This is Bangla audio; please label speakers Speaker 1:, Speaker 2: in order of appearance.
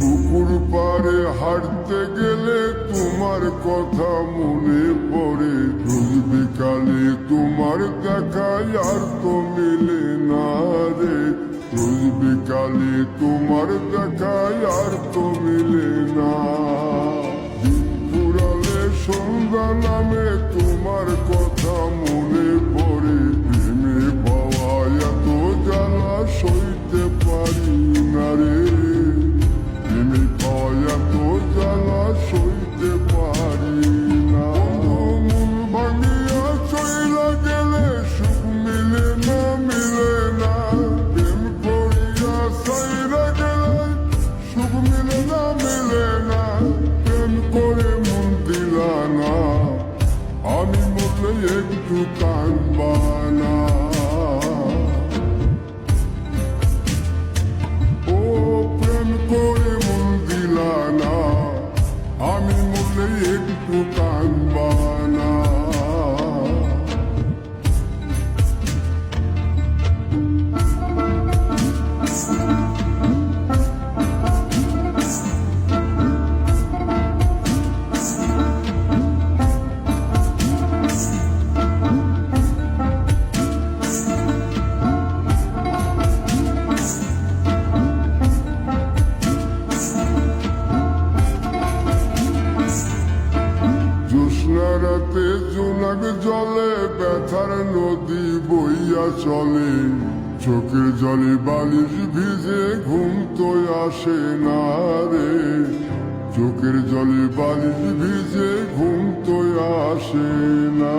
Speaker 1: পুকুর পাড়ে হাঁটতে গেলে তোমার কথা মনে পড়ে। রোজ বিকালে তোমার দেখা আর তো মিলে না রে। রোজ বিকালে তোমার দেখা আর তো মিলে না। পুরালে সন্ধ্যা নামে তোমার কথা মনে পড়ে। প্রেমে পাওয়া এত জ্বালা সইতে পারি না রে। প্রেমে পাওয়া এত জ্বালা সইতে পারি না। মন ভাঙিয়া চইলা গেলে সুখ মিলে না, মিলে না। প্রেম করিয়া সাইরা গেলে সুখ মিলে না, মিলে না। প্রেম করে মন দিলা না, আমি মরলে একটু কাঁদবা না। ও প্রেম করে মন দিলা না, আমি মরলে একটু কাঁদবা না। জ্যোৎস্না রাতে জোনাক জলে ব্যথার নদী বইয়া চলে। চোখের জলে বালিশ ভিজে ঘুম তো আসে না রে। চোখের জলে বালিশ ভিজে ঘুম তো আসে না।